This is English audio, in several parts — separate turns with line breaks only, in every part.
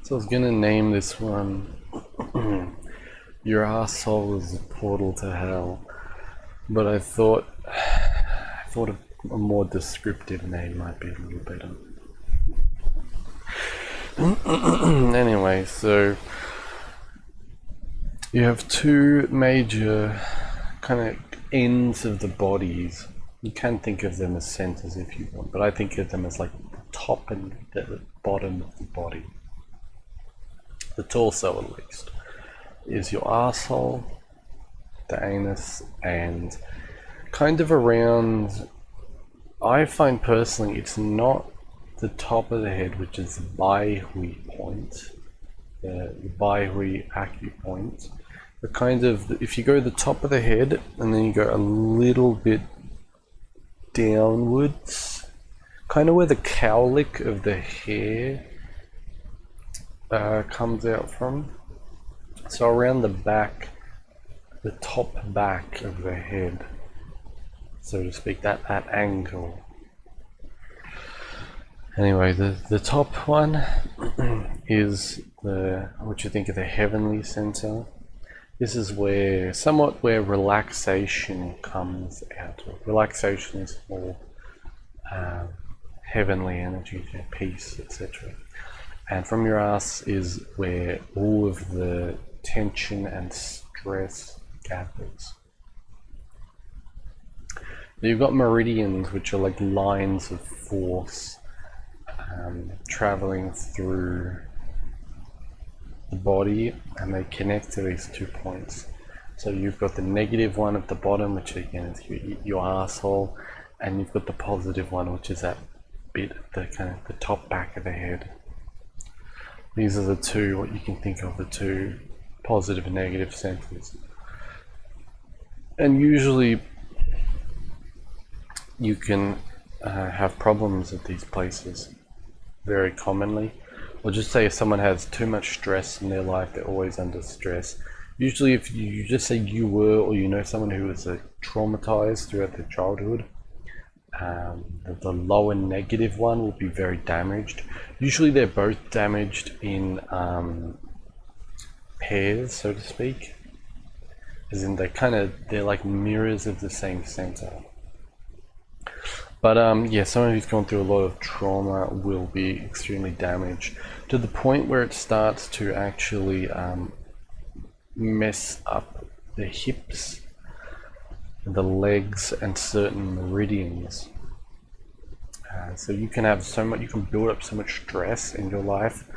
So I was gonna name this one Your Asshole is a Portal to Hell, but I thought a more descriptive name might be a little better. Anyway, so you have two major kind of ends of the bodies. You can think of them as centers if you want, but I think of them as like the top and the bottom of the body. The torso, at least, is your asshole, the anus, and kind of around. I find personally it's not the top of the head, which is the Baihui point, the Baihui acupoint, but kind of if you go the top of the head and then you go a little bit downwards, kind of where the cowlick of the hair comes out from. So around the back, the top back of the head, so to speak, that angle. Anyway, the top one is what you think of the heavenly center. This is where relaxation comes out of. Relaxation is more heavenly energy, peace, etc. And from your ass is where all of the tension and stress gathers. You've got meridians, which are like lines of force traveling through the body, and they connect to these 2 points. So you've got the negative one at the bottom, which again is your asshole, and you've got the positive one, which is that bit at the kind of the top back of the head. These are the two, what you can think of, the two positive and negative centers. And usually you can have problems at these places very commonly. Or just say if someone has too much stress in their life, they're always under stress. Usually if you just say you were, or you know someone who was traumatized throughout their childhood, the lower negative one will be very damaged. Usually they're both damaged in pairs, so to speak, as in they're like mirrors of the same center. But yeah, someone who's gone through a lot of trauma will be extremely damaged to the point where it starts to actually mess up the hips, the legs, and certain meridians. So you can have you can build up so much stress in your life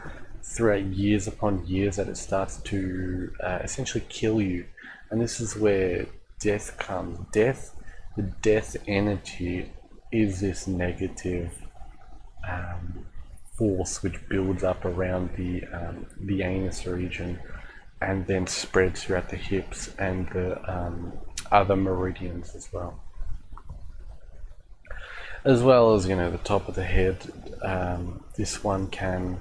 throughout years upon years that it starts to essentially kill you. And this is where death comes. The death energy is this negative force which builds up around the anus region and then spreads throughout the hips and the other meridians as well. As well as, the top of the head. This one can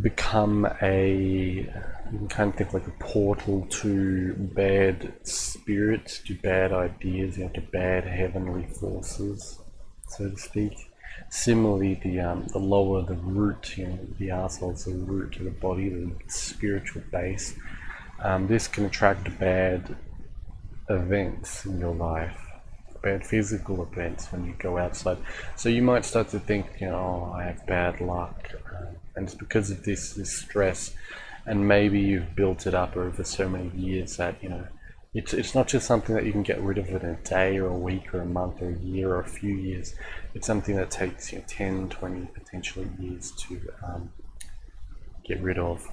become you can kind of think like a portal to bad spirits, to bad ideas, to bad heavenly forces, so to speak. Similarly, the lower the root, the arsehole is the root of the body, the spiritual base. This can attract bad events in your life, bad physical events when you go outside. So you might start to think, oh, I have bad luck, and it's because of this stress, and maybe you've built it up over so many years that it's not just something that you can get rid of in a day or a week or a month or a year or a few years. It's something that takes 10, 20, potentially years to get rid of.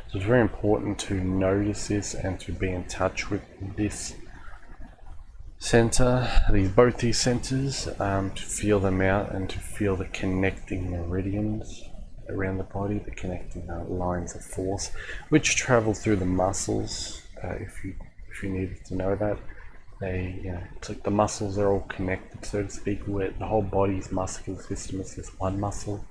So it's very important to notice this and to be in touch with this center, both these centers, to feel them out and to feel the connecting meridians around the body, the connecting lines of force, which travel through the muscles. If you needed to know that, it's like the muscles are all connected, so to speak. Where the whole body's muscular system is just one muscle,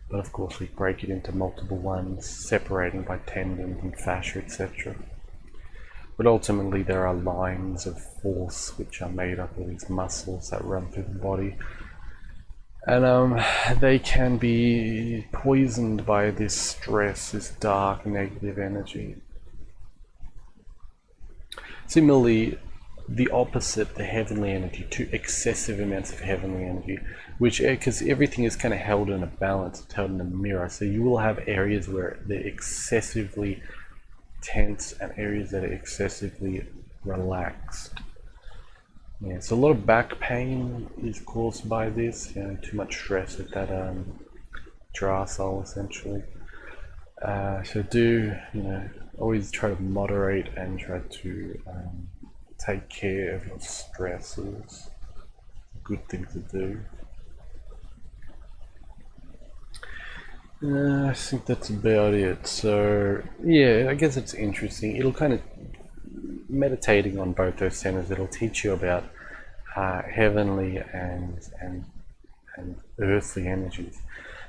but of course we break it into multiple ones, separating by tendons and fascia, etc. But ultimately there are lines of force which are made up of these muscles that run through the body. And they can be poisoned by this stress, this dark negative energy. Similarly, the opposite, the heavenly energy, to excessive amounts of heavenly energy, which, because everything is kind of held in a balance, it's held in a mirror, so you will have areas where they're excessively tense and areas that are excessively relaxed. Yeah, so a lot of back pain is caused by this, too much stress at that arsehole essentially. So do, always try to moderate and try to take care of your stresses. Good thing to do. I think that's about it. So yeah, I guess it's interesting. It'll kind of, meditating on both those centers, it'll teach you about heavenly and earthly energies.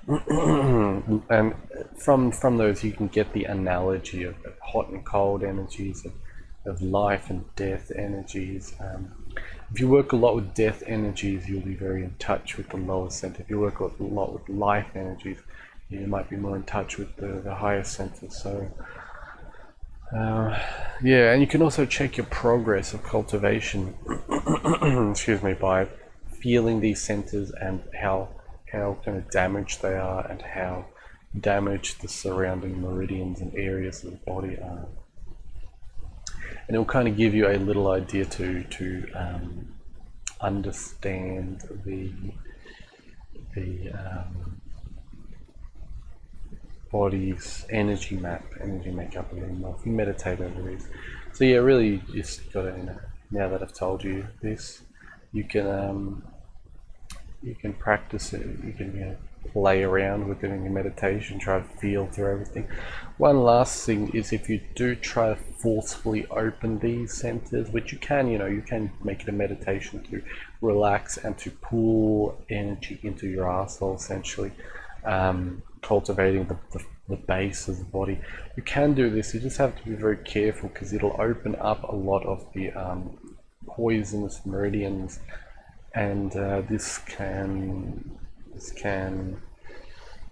And from those you can get the analogy of hot and cold energies, of life and death energies. If you work a lot with death energies, you'll be very in touch with the lower center. If you work a lot with life energies, you might be more in touch with the higher centers. So yeah, and you can also check your progress of cultivation excuse me, by feeling these centers and how kind of damaged they are, and how damaged the surrounding meridians and areas of the body are. And it will kind of give you a little idea to understand the body's energy makeup a little more if you meditate over these. So yeah, really you just got to, now that I've told you this, you can practice it. You can play around with it in your meditation, try to feel through everything. One last thing is, if you do try to forcefully open these centers, which you can, you can make it a meditation to relax and to pull energy into your arsehole, essentially, cultivating the base of the body. You can do this, you just have to be very careful, because it'll open up a lot of the poisonous meridians, and this can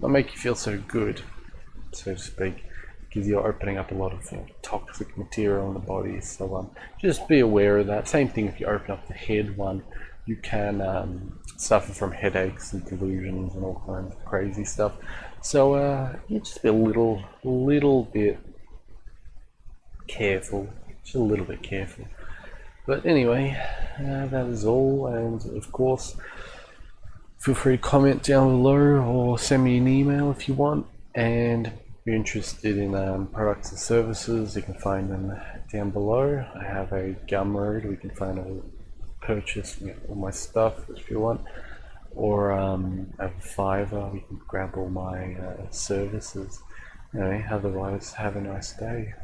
not make you feel so good, so to speak, because you're opening up a lot of toxic material in the body. So just be aware of that. Same thing if you open up the head one, you can suffer from headaches and delusions and all kinds of crazy stuff. So you just be a little bit careful, just a little bit careful. But anyway, that is all, and of course, feel free to comment down below or send me an email if you want. And if you're interested in products and services, you can find them down below. I have a Gumroad, we can find purchase all my stuff if you want, or I have a Fiverr, we can grab all my services. Anyway, otherwise, have a nice day.